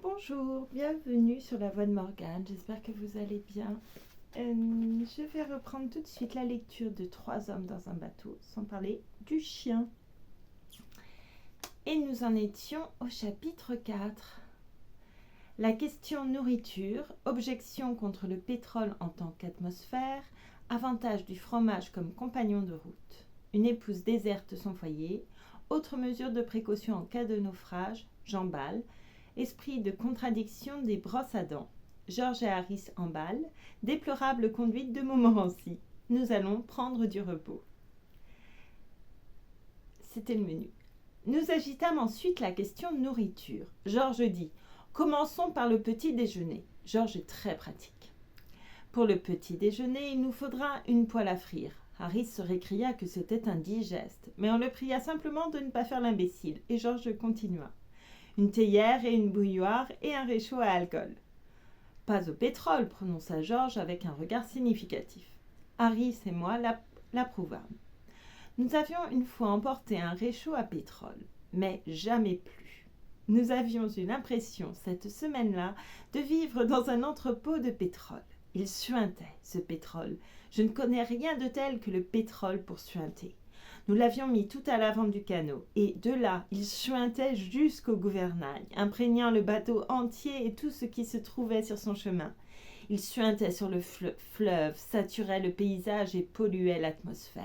Bonjour, bienvenue sur la voie de Morgane, j'espère que vous allez bien. Je vais reprendre tout de suite la lecture de 3 hommes dans un bateau, sans parler du chien. Et nous en étions au chapitre 4. La question nourriture, objection contre le pétrole en tant qu'atmosphère, avantage du fromage comme compagnon de route. Une épouse déserte son foyer, autres mesures de précaution en cas de naufrage, j'emballe. Esprit de contradiction des brosses à dents. George et Harris emballent. Déplorable conduite de Montmorency. Nous allons prendre du repos. C'était le menu. Nous agitâmes ensuite la question nourriture. George dit « Commençons par le petit déjeuner ». George est très pratique. Pour le petit déjeuner, il nous faudra une poêle à frire. Harris se récria que c'était indigeste, mais on le pria simplement de ne pas faire l'imbécile, et George continua. Une théière et une bouilloire et un réchaud à alcool. Pas au pétrole, prononça George avec un regard significatif. Harris et moi l'approuvâmes. Nous avions une fois emporté un réchaud à pétrole, mais jamais plus. Nous avions eu l'impression, cette semaine-là, de vivre dans un entrepôt de pétrole. Il suintait, ce pétrole. Je ne connais rien de tel que le pétrole pour suinter. Nous l'avions mis tout à l'avant du canot, et de là, il suintait jusqu'au gouvernail, imprégnant le bateau entier et tout ce qui se trouvait sur son chemin. Il suintait sur le fleuve, saturait le paysage et polluait l'atmosphère.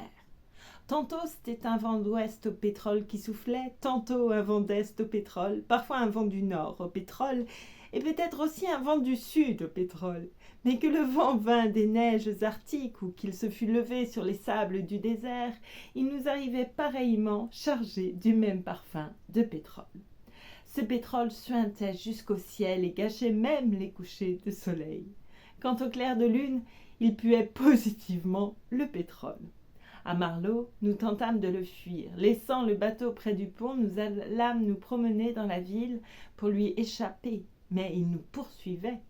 Tantôt c'était un vent d'ouest au pétrole qui soufflait, tantôt un vent d'est au pétrole, parfois un vent du nord au pétrole, et peut-être aussi un vent du sud au pétrole. Mais que le vent vînt des neiges arctiques ou qu'il se fût levé sur les sables du désert, il nous arrivait pareillement chargé du même parfum de pétrole. Ce pétrole suintait jusqu'au ciel et gâchait même les couchers de soleil. Quant au clair de lune, il puait positivement le pétrole. À Marlow, nous tentâmes de le fuir. Laissant le bateau près du pont, nous allâmes nous promener dans la ville pour lui échapper. Mais il nous poursuivait.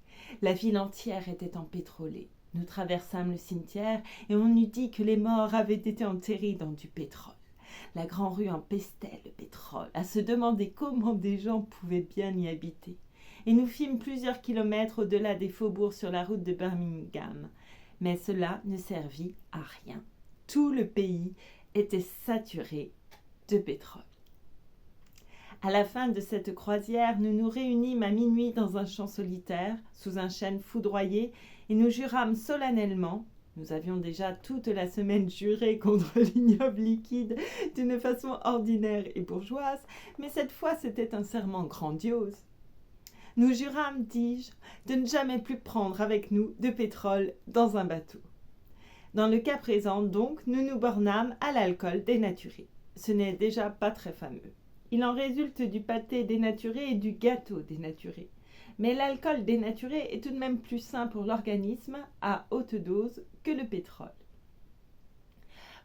La ville entière était empétrolée. Nous traversâmes le cimetière et on eût dit que les morts avaient été enterrés dans du pétrole. La grande rue empestait le pétrole, à se demander comment des gens pouvaient bien y habiter. Et nous fîmes plusieurs kilomètres au-delà des faubourgs sur la route de Birmingham. Mais cela ne servit à rien. Tout le pays était saturé de pétrole. À la fin de cette croisière, nous nous réunîmes à minuit dans un champ solitaire, sous un chêne foudroyé, et nous jurâmes solennellement, nous avions déjà toute la semaine juré contre l'ignoble liquide d'une façon ordinaire et bourgeoise, mais cette fois c'était un serment grandiose. Nous jurâmes, dis-je, de ne jamais plus prendre avec nous de pétrole dans un bateau. Dans le cas présent, donc, nous nous bornâmes à l'alcool dénaturé. Ce n'est déjà pas très fameux. Il en résulte du pâté dénaturé et du gâteau dénaturé. Mais l'alcool dénaturé est tout de même plus sain pour l'organisme à haute dose que le pétrole.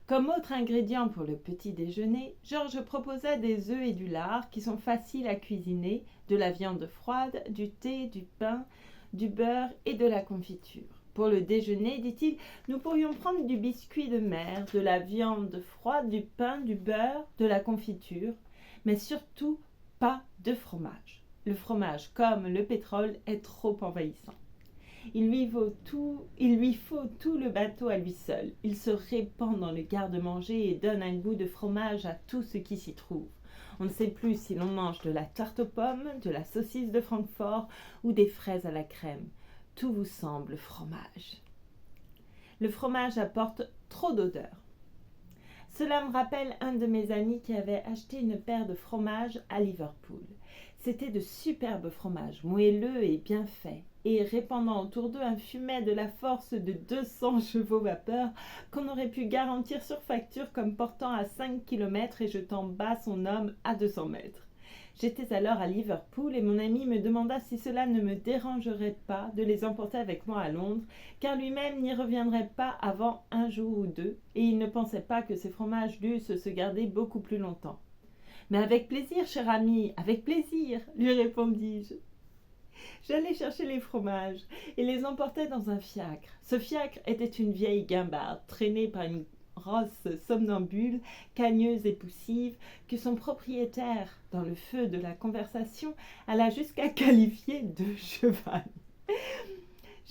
Comme autre ingrédient pour le petit déjeuner, Georges proposait des œufs et du lard qui sont faciles à cuisiner, de la viande froide, du thé, du pain, du beurre et de la confiture. Pour le déjeuner, dit-il, nous pourrions prendre du biscuit de mer, de la viande froide, du pain, du beurre, de la confiture, mais surtout pas de fromage. Le fromage, comme le pétrole, est trop envahissant. Il lui faut tout le bateau à lui seul. Il se répand dans le garde-manger et donne un goût de fromage à tout ce qui s'y trouve. On ne sait plus si l'on mange de la tarte aux pommes, de la saucisse de Francfort ou des fraises à la crème. Tout vous semble fromage. Le fromage apporte trop d'odeur. Cela me rappelle un de mes amis qui avait acheté une paire de fromages à Liverpool. C'était de superbes fromages, moelleux et bien faits, et répandant autour d'eux un fumet de la force de 200 chevaux vapeur qu'on aurait pu garantir sur facture comme portant à 5 km et jetant bas son homme à 200 mètres. J'étais alors à Liverpool et mon ami me demanda si cela ne me dérangerait pas de les emporter avec moi à Londres, car lui-même n'y reviendrait pas avant un jour ou deux, et il ne pensait pas que ces fromages dussent se garder beaucoup plus longtemps. « Mais avec plaisir, cher ami, avec plaisir, lui répondis-je. J'allais chercher les fromages et les emportais dans un fiacre. Ce fiacre était une vieille guimbarde traînée par une rosse somnambule, cagneuse et poussive, que son propriétaire, dans le feu de la conversation, alla jusqu'à qualifier de cheval.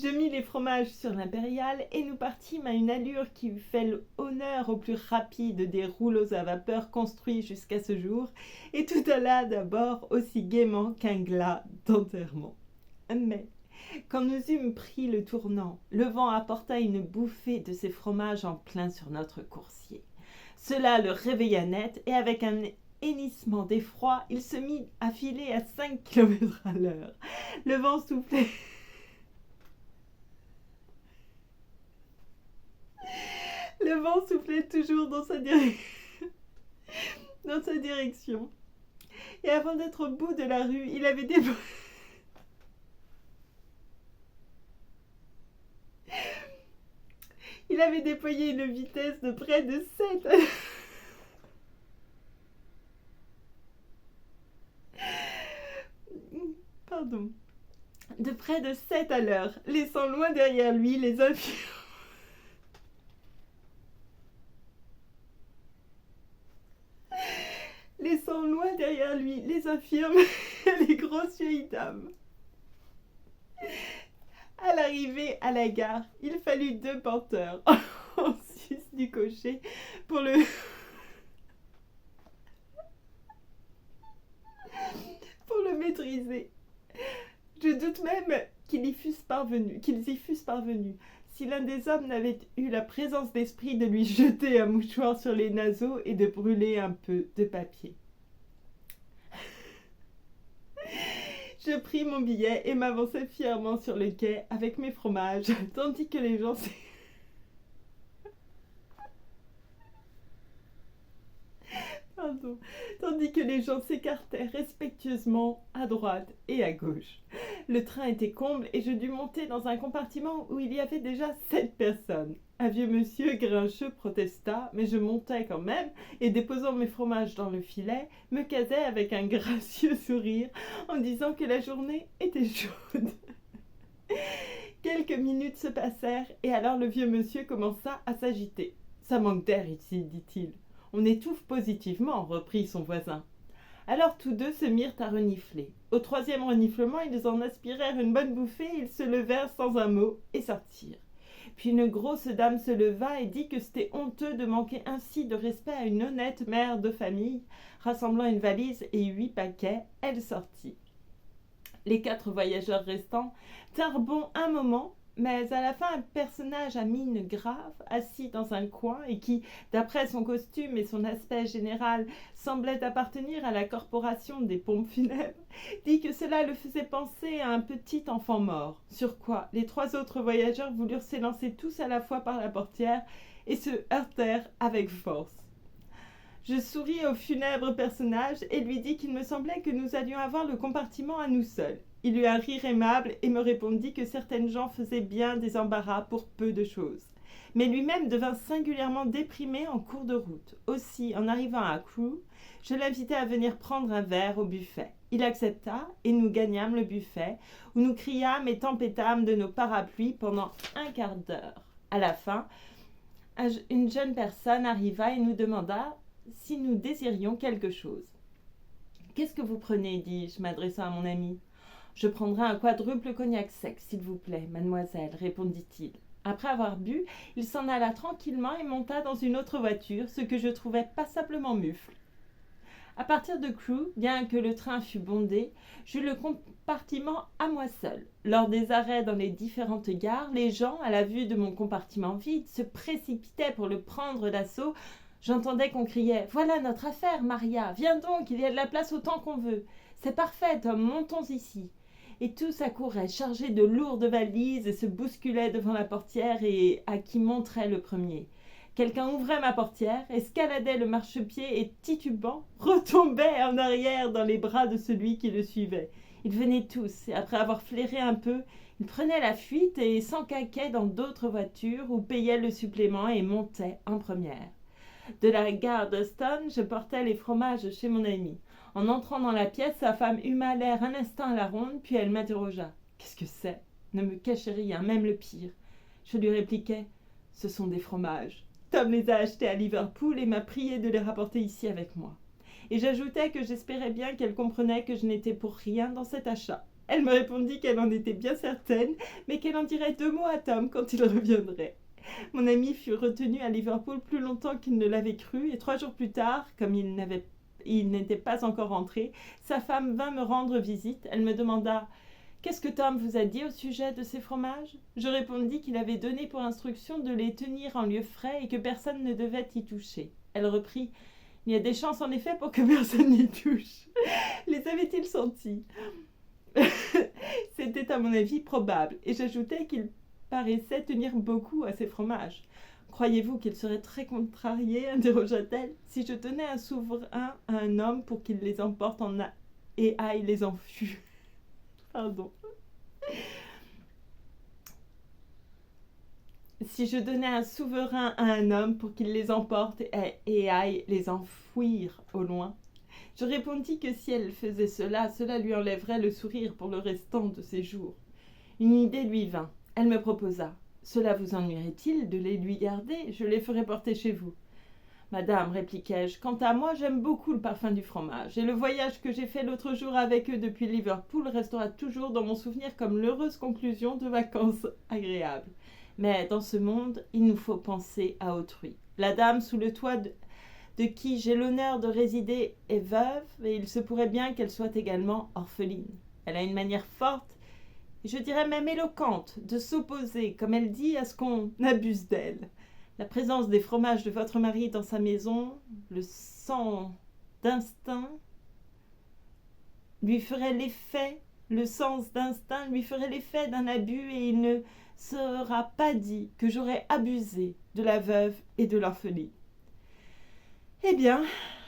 Je mis les fromages sur l'impériale et nous partîmes à une allure qui eût fait honneur au plus rapide des rouleaux à vapeur construits jusqu'à ce jour, et tout alla d'abord aussi gaiement qu'un glas d'enterrement. Mais, quand nous eûmes pris le tournant, le vent apporta une bouffée de ces fromages en plein sur notre coursier. Cela le réveilla net, et avec un hennissement d'effroi, il se mit à filer à 5 km à l'heure. Le vent soufflait... Le vent soufflait toujours dans sa direction. Et avant d'être au bout de la rue, il avait déployé une vitesse de près de 7. Pardon. De près de 7 à l'heure, laissant loin derrière lui les infirmes. Laissant loin derrière lui les infirmes et les grosses vieilles dames. À l'arrivée à la gare, il fallut 2 porteurs en sus du cocher pour le maîtriser. Je doute même qu'ils y fussent parvenus, si l'un des hommes n'avait eu la présence d'esprit de lui jeter un mouchoir sur les naseaux et de brûler un peu de papier. Je pris mon billet et m'avançai fièrement sur le quai avec mes fromages, tandis que les gens s'écartaient respectueusement à droite et à gauche. Le train était comble et je dus monter dans un compartiment où il y avait déjà 7 personnes. Un vieux monsieur grincheux protesta, mais je montais quand même et, déposant mes fromages dans le filet, me casai avec un gracieux sourire en disant que la journée était chaude. Quelques minutes se passèrent et alors le vieux monsieur commença à s'agiter. « Ça manque d'air ici, dit-il. On étouffe positivement, reprit son voisin. Alors tous deux se mirent à renifler. Au 3e reniflement, ils en aspirèrent une bonne bouffée, ils se levèrent sans un mot et sortirent. Puis une grosse dame se leva et dit que c'était honteux de manquer ainsi de respect à une honnête mère de famille. Rassemblant une valise et 8 paquets, elle sortit. Les 4 voyageurs restants tinrent bon un moment, mais à la fin un personnage à mine grave, assis dans un coin et qui, d'après son costume et son aspect général, semblait appartenir à la corporation des pompes funèbres, dit que cela le faisait penser à un petit enfant mort. Sur quoi les 3 autres voyageurs voulurent s'élancer tous à la fois par la portière et se heurtèrent avec force. Je souris au funèbre personnage et lui dis qu'il me semblait que nous allions avoir le compartiment à nous seuls. Il eut un rire aimable et me répondit que certaines gens faisaient bien des embarras pour peu de choses. Mais lui-même devint singulièrement déprimé en cours de route. Aussi, en arrivant à Crewe, je l'invitai à venir prendre un verre au buffet. Il accepta et nous gagnâmes le buffet, où nous criâmes et tempêtâmes de nos parapluies pendant un quart d'heure. À la fin, une jeune personne arriva et nous demanda si nous désirions quelque chose. « Qu'est-ce que vous prenez ?» dis-je, m'adressant à mon ami. « Je prendrai un quadruple cognac sec, s'il vous plaît, mademoiselle, répondit-il. Après avoir bu, il s'en alla tranquillement et monta dans une autre voiture, ce que je trouvais passablement mufle. À partir de Crewe, bien que le train fût bondé, j'eus le compartiment à moi seul. Lors des arrêts dans les différentes gares, les gens, à la vue de mon compartiment vide, se précipitaient pour le prendre d'assaut. J'entendais qu'on criait « Voilà notre affaire, Maria, viens donc, il y a de la place autant qu'on veut. C'est parfait, Tom, montons ici. » Et tous accouraient, chargés de lourdes valises, et se bousculaient devant la portière et à qui montrait le premier. Quelqu'un ouvrait ma portière, escaladait le marchepied et, titubant, retombait en arrière dans les bras de celui qui le suivait. Ils venaient tous, et après avoir flairé un peu, ils prenaient la fuite et s'encaquaient dans d'autres voitures ou payaient le supplément et montaient en première. De la gare d'Euston, je portais les fromages chez mon ami. En entrant dans la pièce, sa femme huma l'air un instant à la ronde, puis elle m'interrogea. « Qu'est-ce que c'est ?» Ne me cachez rien, même le pire. Je lui répliquai. « Ce sont des fromages. » Tom les a achetés à Liverpool et m'a prié de les rapporter ici avec moi. Et j'ajoutai que j'espérais bien qu'elle comprenait que je n'étais pour rien dans cet achat. Elle me répondit qu'elle en était bien certaine, mais qu'elle en dirait 2 mots à Tom quand il reviendrait. Mon ami fut retenu à Liverpool plus longtemps qu'il ne l'avait cru, et 3 jours plus tard, comme il n'était pas encore rentré, sa femme vint me rendre visite. Elle me demanda « Qu'est-ce que Tom vous a dit au sujet de ces fromages ?» Je répondis qu'il avait donné pour instruction de les tenir en lieu frais et que personne ne devait y toucher. Elle reprit « Il y a des chances en effet pour que personne n'y touche. » Les avait-il sentis ? C'était à mon avis probable, et j'ajoutai qu'il paraissait tenir beaucoup à ces fromages. « Croyez-vous qu'il serait très contrarié ?» interrogea-t-elle, « si je donnais un souverain à un homme pour qu'il les emporte et aille les enfuir ?» Pardon. Si je donnais un souverain à un homme pour qu'il les emporte et aille les enfouir au loin. Je répondis que si elle faisait cela, cela lui enlèverait le sourire pour le restant de ses jours. Une idée lui vint. Elle me proposa. « Cela vous ennuierait-il de les lui garder ? Je les ferai porter chez vous. » « Madame, répliquai-je, quant à moi, j'aime beaucoup le parfum du fromage, et le voyage que j'ai fait l'autre jour avec eux depuis Liverpool restera toujours dans mon souvenir comme l'heureuse conclusion de vacances agréables. Mais dans ce monde, il nous faut penser à autrui. La dame sous le toit de qui j'ai l'honneur de résider est veuve, et il se pourrait bien qu'elle soit également orpheline. Elle a une manière forte, et je dirais même éloquente, de s'opposer, comme elle dit, à ce qu'on abuse d'elle. La présence des fromages de votre mari dans sa maison, le sens d'instinct lui ferait l'effet d'un abus, et il ne sera pas dit que j'aurais abusé de la veuve et de l'orpheline. Eh bien,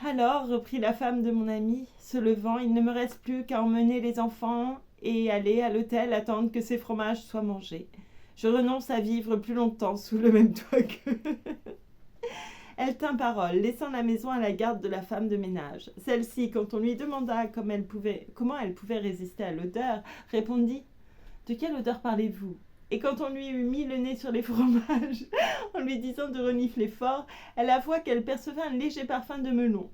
alors, reprit la femme de mon ami, se levant, il ne me reste plus qu'à emmener les enfants et aller à l'hôtel attendre que ces fromages soient mangés. Je renonce à vivre plus longtemps sous le même toit qu'eux. Elle tint parole, laissant la maison à la garde de la femme de ménage. Celle-ci, quand on lui demanda comment elle pouvait résister à l'odeur, répondit « De quelle odeur parlez-vous » Et quand on lui eut mis le nez sur les fromages, en lui disant de renifler fort, elle avoua qu'elle percevait un léger parfum de melon.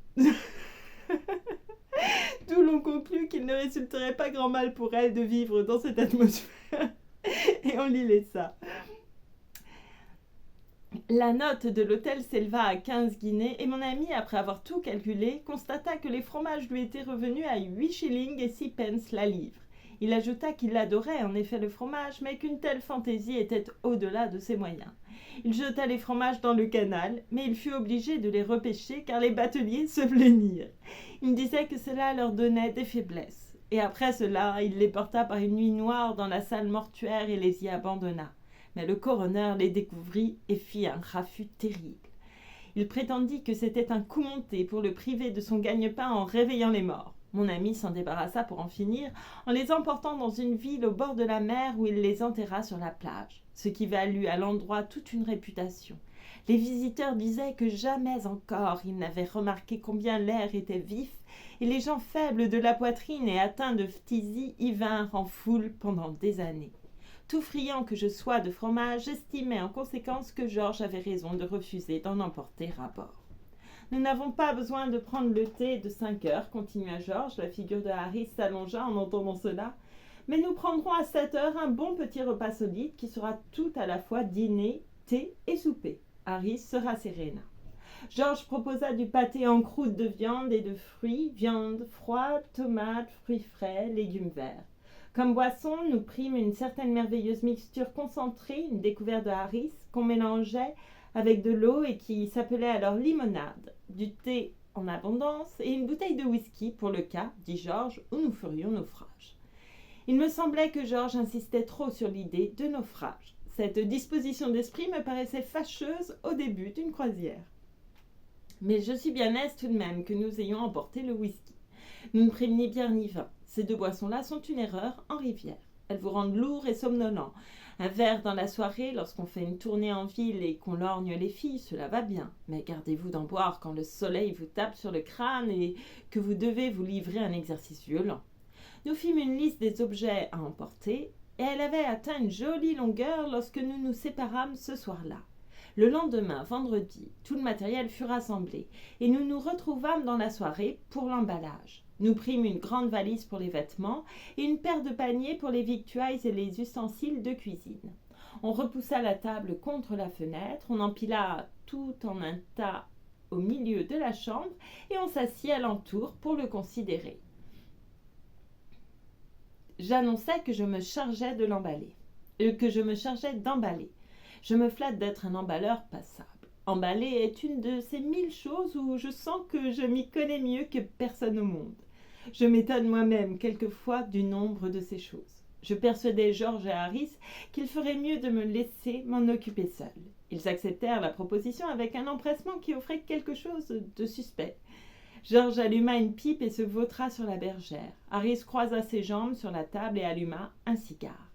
D'où l'on conclut qu'il ne résulterait pas grand mal pour elle de vivre dans cette atmosphère. Et on l'y laissa. La note de l'hôtel s'éleva à 15 guinées et mon ami, après avoir tout calculé, constata que les fromages lui étaient revenus à 8 shillings et 6 pence la livre. Il ajouta qu'il adorait en effet le fromage, mais qu'une telle fantaisie était au-delà de ses moyens. Il jeta les fromages dans le canal, mais il fut obligé de les repêcher car les bateliers se plaignirent. Il disait que cela leur donnait des faiblesses. Et après cela, il les porta par une nuit noire dans la salle mortuaire et les y abandonna. Mais le coroner les découvrit et fit un raffut terrible. Il prétendit que c'était un coup monté pour le priver de son gagne-pain en réveillant les morts. Mon ami s'en débarrassa pour en finir, en les emportant dans une ville au bord de la mer où il les enterra sur la plage, ce qui valut à l'endroit toute une réputation. Les visiteurs disaient que jamais encore ils n'avaient remarqué combien l'air était vif, et les gens faibles de la poitrine et atteints de phtisie y vinrent en foule pendant des années. Tout friand que je sois de fromage, j'estimais en conséquence que Georges avait raison de refuser d'en emporter à bord. « Nous n'avons pas besoin de prendre le thé de 5 heures, continua Georges. La figure de Harry s'allongea en entendant cela. Mais nous prendrons à 7 heures un bon petit repas solide qui sera tout à la fois dîner, thé et souper. Harry se rasséréna. Georges proposa du pâté en croûte de viande et de fruits, viande froide, tomates, fruits frais, légumes verts. Comme boisson, nous prîmes une certaine merveilleuse mixture concentrée, une découverte de Harris, qu'on mélangeait avec de l'eau et qui s'appelait alors limonade, du thé en abondance et une bouteille de whisky pour le cas, dit Georges, où nous ferions naufrage. Il me semblait que Georges insistait trop sur l'idée de naufrage. Cette disposition d'esprit me paraissait fâcheuse au début d'une croisière. Mais je suis bien aise tout de même que nous ayons emporté le whisky. Nous ne prîmes ni bière ni vin. Ces deux boissons-là sont une erreur en rivière. Elles vous rendent lourd et somnolent. Un verre dans la soirée, lorsqu'on fait une tournée en ville et qu'on lorgne les filles, cela va bien. Mais gardez-vous d'en boire quand le soleil vous tape sur le crâne et que vous devez vous livrer à un exercice violent. Nous fîmes une liste des objets à emporter, et elle avait atteint une jolie longueur lorsque nous nous séparâmes ce soir-là. Le lendemain, vendredi, tout le matériel fut rassemblé et nous nous retrouvâmes dans la soirée pour l'emballage. Nous prîmes une grande valise pour les vêtements et une paire de paniers pour les victuailles et les ustensiles de cuisine. On repoussa la table contre la fenêtre, on empila tout en un tas au milieu de la chambre et on s'assit alentour pour le considérer. J'annonçai que je me chargeais d'emballer. Je me flatte d'être un emballeur passable. Emballer est une de ces 1000 choses où je sens que je m'y connais mieux que personne au monde. Je m'étonne moi-même quelquefois du nombre de ces choses. Je persuadai George et Harris qu'il ferait mieux de me laisser m'en occuper seul. Ils acceptèrent la proposition avec un empressement qui offrait quelque chose de suspect. George alluma une pipe et se vautra sur la bergère. Harris croisa ses jambes sur la table et alluma un cigare.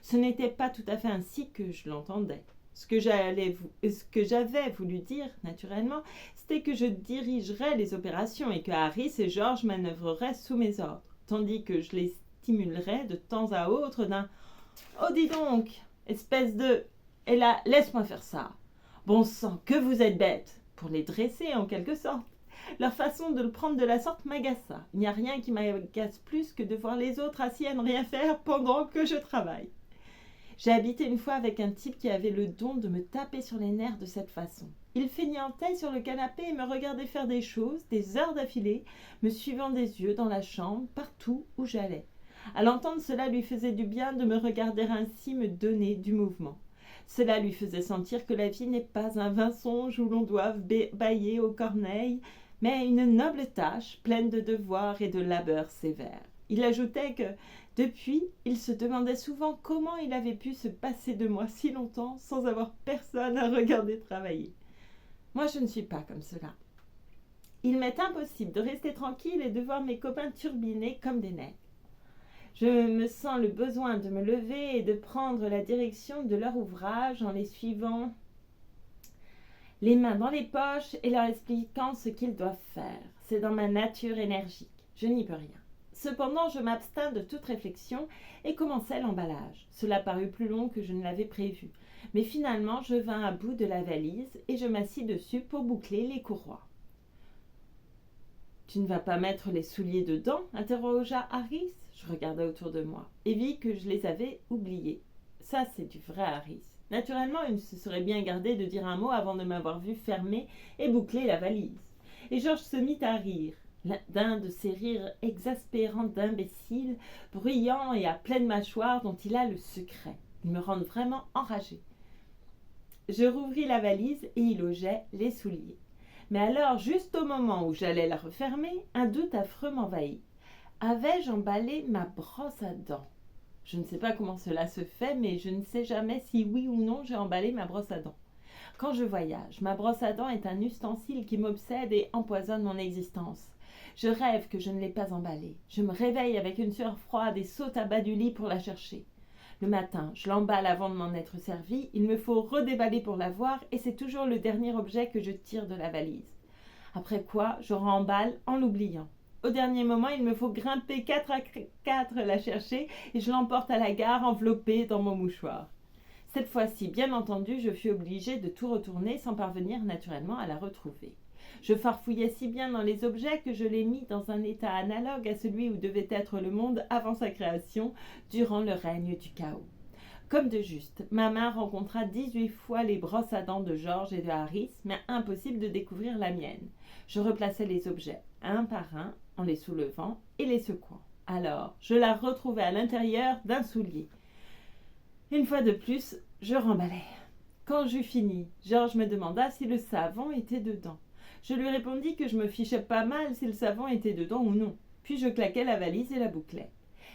Ce n'était pas tout à fait ainsi que je l'entendais. Ce que j'avais voulu dire, naturellement, c'était que je dirigerais les opérations et que Harris et George manœuvreraient sous mes ordres, tandis que je les stimulerais de temps à autre d'un « Oh, dis donc, espèce de... Et là, laisse-moi faire ça. Bon sang, que vous êtes bête !» pour les dresser en quelque sorte. Leur façon de le prendre de la sorte m'agaça. Il n'y a rien qui m'agace plus que de voir les autres assis à ne rien faire pendant que je travaille. J'ai habité une fois avec un type qui avait le don de me taper sur les nerfs de cette façon. Il feignantait sur le canapé et me regardait faire des choses, des heures d'affilée, me suivant des yeux dans la chambre, partout où j'allais. À l'entendre, cela lui faisait du bien de me regarder ainsi me donner du mouvement. Cela lui faisait sentir que la vie n'est pas un vain songe où l'on doit bâiller aux corneilles, mais une noble tâche pleine de devoirs et de labeurs sévères. Il ajoutait que, depuis, il se demandait souvent comment il avait pu se passer de moi si longtemps sans avoir personne à regarder travailler. Moi, je ne suis pas comme cela. Il m'est impossible de rester tranquille et de voir mes copains turbiner comme des nègres. Je me sens le besoin de me lever et de prendre la direction de leur ouvrage en les suivant les mains dans les poches et leur expliquant ce qu'ils doivent faire. C'est dans ma nature énergique. Je n'y peux rien. Cependant, je m'abstins de toute réflexion et commençai l'emballage. Cela parut plus long que je ne l'avais prévu. Mais finalement, je vins à bout de la valise et je m'assis dessus pour boucler les courroies. « Tu ne vas pas mettre les souliers dedans ?» interrogea Harris. Je regardai autour de moi et vis que je les avais oubliés. Ça, c'est du vrai Harris. Naturellement, il se serait bien gardé de dire un mot avant de m'avoir vu fermer et boucler la valise. Et Georges se mit à rire, d'un de ces rires exaspérants d'imbécile, bruyant et à pleine mâchoire dont il a le secret. Ils me rendent vraiment enragée. Je rouvris la valise et y logeai les souliers. Mais alors, juste au moment où j'allais la refermer, un doute affreux m'envahit. Avais-je emballé ma brosse à dents ? Je ne sais pas comment cela se fait, mais je ne sais jamais si oui ou non j'ai emballé ma brosse à dents. Quand je voyage, ma brosse à dents est un ustensile qui m'obsède et empoisonne mon existence. Je rêve que je ne l'ai pas emballée. Je me réveille avec une sueur froide et saute à bas du lit pour la chercher. Le matin, je l'emballe avant de m'en être servi. Il me faut redéballer pour la voir et c'est toujours le dernier objet que je tire de la valise. Après quoi, je remballe en l'oubliant. Au dernier moment, il me faut grimper 4 à 4 la chercher et je l'emporte à la gare enveloppée dans mon mouchoir. Cette fois-ci, bien entendu, je fus obligée de tout retourner sans parvenir naturellement à la retrouver. Je farfouillais si bien dans les objets que je les mis dans un état analogue à celui où devait être le monde avant sa création, durant le règne du chaos. Comme de juste, ma main rencontra 18 fois les brosses à dents de George et de Harris, mais impossible de découvrir la mienne. Je replaçais les objets, un par un, en les soulevant et les secouant. Alors, je la retrouvai à l'intérieur d'un soulier. Une fois de plus, je remballai. Quand j'eus fini, George me demanda si le savon était dedans. Je lui répondis que je me fichais pas mal si le savon était dedans ou non. Puis je claquai la valise et la bouclai.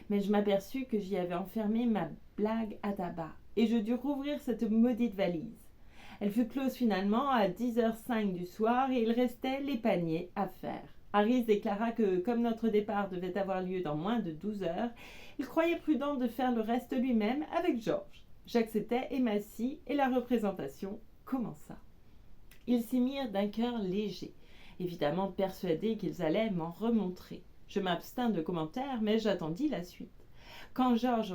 Mais je m'aperçus que j'y avais enfermé ma blague à tabac, et je dus rouvrir cette maudite valise. Elle fut close finalement à 10h05 du soir et il restait les paniers à faire. Harris déclara que, comme notre départ devait avoir lieu dans moins de 12 heures, il croyait prudent de faire le reste lui-même avec George. J'acceptai et m'assis, et la représentation commença. Ils s'y mirent d'un cœur léger, évidemment persuadés qu'ils allaient m'en remontrer. Je m'abstins de commentaires, mais j'attendis la suite. Quand George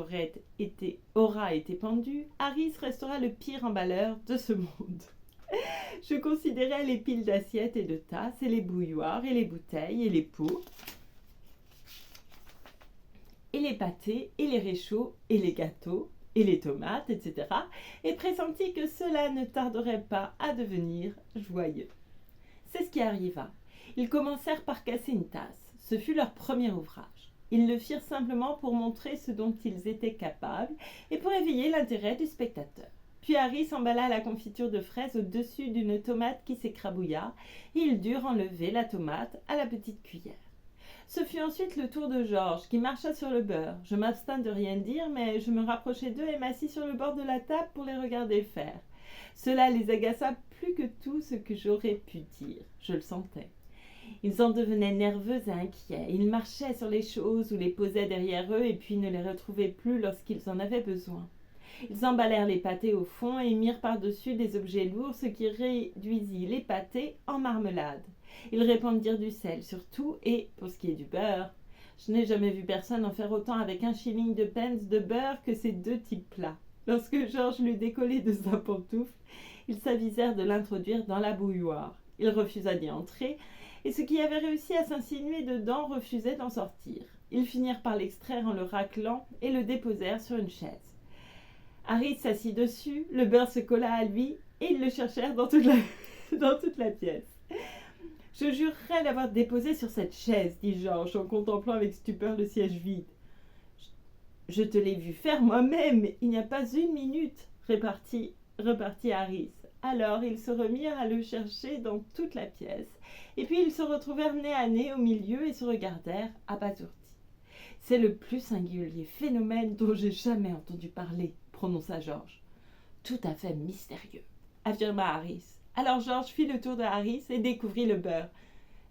aura été pendu, Harris restera le pire emballeur de ce monde. Je considérais les piles d'assiettes et de tasses, et les bouilloires, et les bouteilles, et les pots, et les pâtés, et les réchauds, et les gâteaux, et les tomates, etc., et pressentis que cela ne tarderait pas à devenir joyeux. C'est ce qui arriva. Ils commencèrent par casser une tasse. Ce fut leur premier ouvrage. Ils le firent simplement pour montrer ce dont ils étaient capables et pour éveiller l'intérêt du spectateur. Puis Harry emballa la confiture de fraises au-dessus d'une tomate qui s'écrabouilla, et ils durent enlever la tomate à la petite cuillère. Ce fut ensuite le tour de George, qui marcha sur le beurre. Je m'abstins de rien dire, mais je me rapprochai d'eux et m'assis sur le bord de la table pour les regarder faire. Cela les agaça plus que tout ce que j'aurais pu dire. Je le sentais. Ils en devenaient nerveux et inquiets. Ils marchaient sur les choses ou les posaient derrière eux et puis ne les retrouvaient plus lorsqu'ils en avaient besoin. Ils emballèrent les pâtés au fond et mirent par-dessus des objets lourds, ce qui réduisit les pâtés en marmelade. Ils répandirent du sel sur tout et, pour ce qui est du beurre, je n'ai jamais vu personne en faire autant avec 1 shilling de pence de beurre que ces 2 types plats. Lorsque George l'eut décollé de sa pantoufle, ils s'avisèrent de l'introduire dans la bouilloire. Il refusa d'y entrer, et ceux qui avaient réussi à s'insinuer dedans refusaient d'en sortir. Ils finirent par l'extraire en le raclant et le déposèrent sur une chaise. Harry s'assit dessus, le beurre se colla à lui, et ils le cherchèrent dans toute la pièce. « Je jurerais l'avoir déposé sur cette chaise, dit George en contemplant avec stupeur le siège vide. Je te l'ai vu faire moi-même, il n'y a pas 1 minute, repartit Harry. Alors ils se remirent à le chercher dans toute la pièce, et puis ils se retrouvèrent nez à nez au milieu et se regardèrent abasourdis. C'est le plus singulier phénomène dont j'ai jamais entendu parler, prononça George. Tout à fait mystérieux, affirma Harry. Alors George fit le tour de Harry et découvrit le beurre.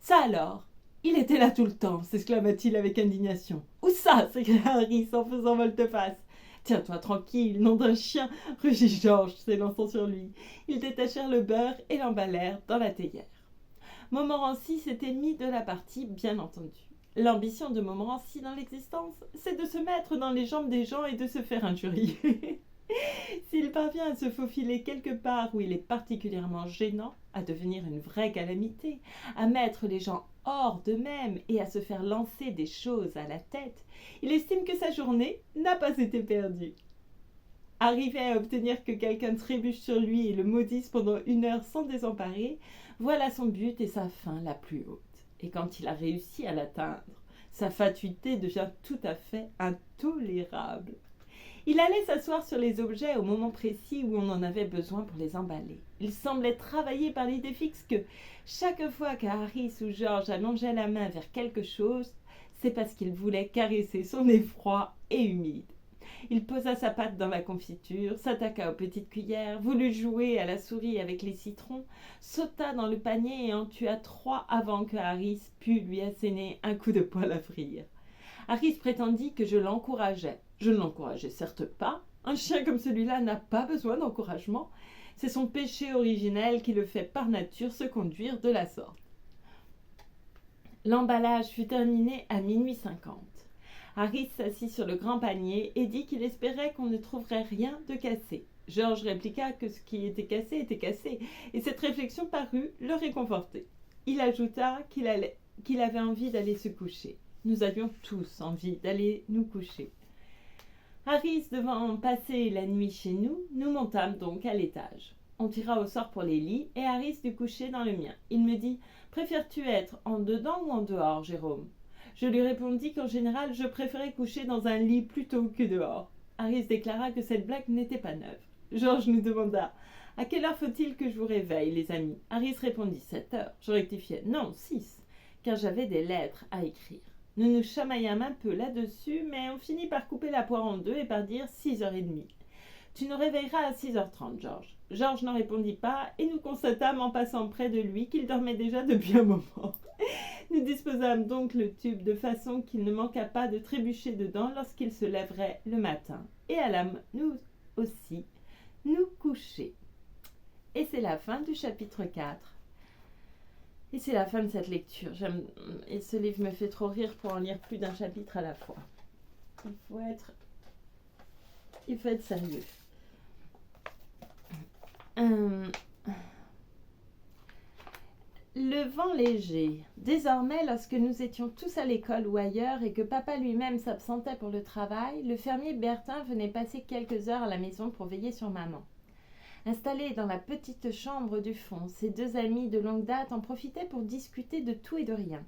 Ça alors, il était là tout le temps, s'exclama-t-il avec indignation. Où ça s'écria Harry en faisant volte-face. Tiens-toi tranquille, nom d'un chien, rugit George, s'élançant sur lui. Ils détachèrent le beurre et l'emballèrent dans la théière. Montmorency s'était mis de la partie, bien entendu. L'ambition de Montmorency dans l'existence, c'est de se mettre dans les jambes des gens et de se faire injurier. S'il parvient à se faufiler quelque part où il est particulièrement gênant, à devenir une vraie calamité, à mettre les gens hors d'eux-mêmes et à se faire lancer des choses à la tête, il estime que sa journée n'a pas été perdue. Arriver à obtenir que quelqu'un trébuche sur lui et le maudisse pendant 1 heure sans désemparer, voilà son but et sa fin la plus haute. Et quand il a réussi à l'atteindre, sa fatuité devient tout à fait intolérable. Il allait s'asseoir sur les objets au moment précis où on en avait besoin pour les emballer. Il semblait travailler par l'idée fixe que chaque fois qu'Harry ou George allongeait la main vers quelque chose, c'est parce qu'il voulait caresser son nez froid et humide. Il posa sa patte dans la confiture, s'attaqua aux petites cuillères, voulut jouer à la souris avec les citrons, sauta dans le panier et en tua 3 avant que Harry pût lui asséner un coup de poing à frire. Harry prétendit que je l'encourageais. Je ne l'encourageais certes pas. Un chien comme celui-là n'a pas besoin d'encouragement. C'est son péché originel qui le fait par nature se conduire de la sorte. L'emballage fut terminé à 00h50. Harry s'assit sur le grand panier et dit qu'il espérait qu'on ne trouverait rien de cassé. George répliqua que ce qui était cassé, et cette réflexion parut le réconforter. Il ajouta qu'il avait envie d'aller se coucher. Nous avions tous envie d'aller nous coucher. Harry devant passer la nuit chez nous, nous montâmes donc à l'étage. On tira au sort pour les lits et Harry dut coucher dans le mien. Il me dit « Préfères-tu être en dedans ou en dehors, Jérôme ?» Je lui répondis qu'en général, je préférais coucher dans un lit plutôt que dehors. Harry déclara que cette blague n'était pas neuve. Georges nous demanda « À quelle heure faut-il que je vous réveille, les amis ?» Harry répondit « 7 heures. » Je rectifiai « Non, 6, car j'avais des lettres à écrire. » Nous nous chamaillâmes un peu là-dessus, mais on finit par couper la poire en 2 et par dire 6h30. Tu nous réveilleras à 6h30, Georges. Georges n'en répondit pas, et nous constatâmes en passant près de lui qu'il dormait déjà depuis un moment. Nous disposâmes donc le tube de façon qu'il ne manquât pas de trébucher dedans lorsqu'il se lèverait le matin, et allâmes nous aussi nous coucher. Et c'est la fin du chapitre 4. Et c'est la fin de cette lecture. Et ce livre me fait trop rire pour en lire plus d'un chapitre à la fois. Il faut être sérieux. Le vent léger. Désormais, lorsque nous étions tous à l'école ou ailleurs et que papa lui-même s'absentait pour le travail, le fermier Bertin venait passer quelques heures à la maison pour veiller sur maman. Installés dans la petite chambre du fond, ses deux amis de longue date en profitaient pour discuter de tout et de rien.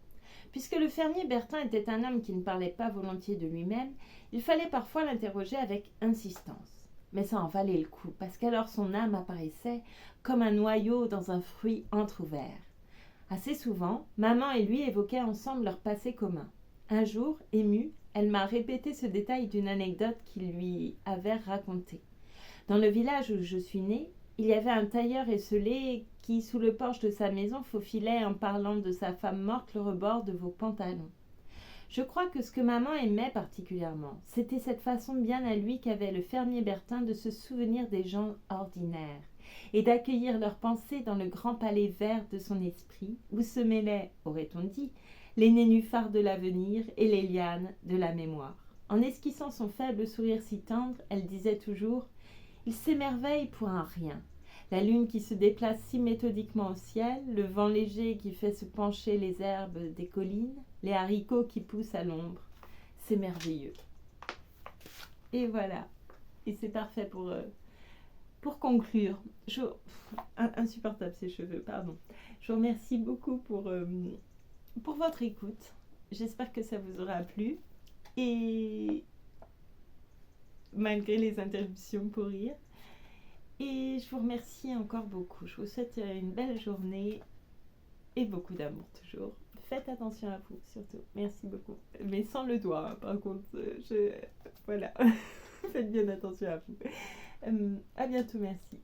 Puisque le fermier Bertin était un homme qui ne parlait pas volontiers de lui-même, il fallait parfois l'interroger avec insistance. Mais ça en valait le coup, parce qu'alors son âme apparaissait comme un noyau dans un fruit entr'ouvert. Assez souvent, maman et lui évoquaient ensemble leur passé commun. Un jour, émue, elle m'a répété ce détail d'une anecdote qu'il lui avait racontée. Dans le village où je suis née, il y avait un tailleur esselé qui, sous le porche de sa maison, faufilait en parlant de sa femme morte le rebord de vos pantalons. Je crois que ce que maman aimait particulièrement, c'était cette façon bien à lui qu'avait le fermier Bertin de se souvenir des gens ordinaires et d'accueillir leurs pensées dans le grand palais vert de son esprit, où se mêlaient, aurait-on dit, les nénuphars de l'avenir et les lianes de la mémoire. En esquissant son faible sourire si tendre, elle disait toujours « Il s'émerveille pour un rien ». La lune qui se déplace si méthodiquement au ciel, le vent léger qui fait se pencher les herbes des collines, les haricots qui poussent à l'ombre. C'est merveilleux. Et voilà. Et c'est parfait pour conclure. Insupportable ces cheveux, pardon. Je vous remercie beaucoup pour votre écoute. J'espère que ça vous aura plu. Et malgré les interruptions pour rire. Et je vous remercie encore beaucoup. Je vous souhaite une belle journée et beaucoup d'amour toujours. Faites attention à vous surtout. Merci beaucoup. Mais sans le doigt, hein, par contre. Voilà. Faites bien attention à vous. À bientôt, merci.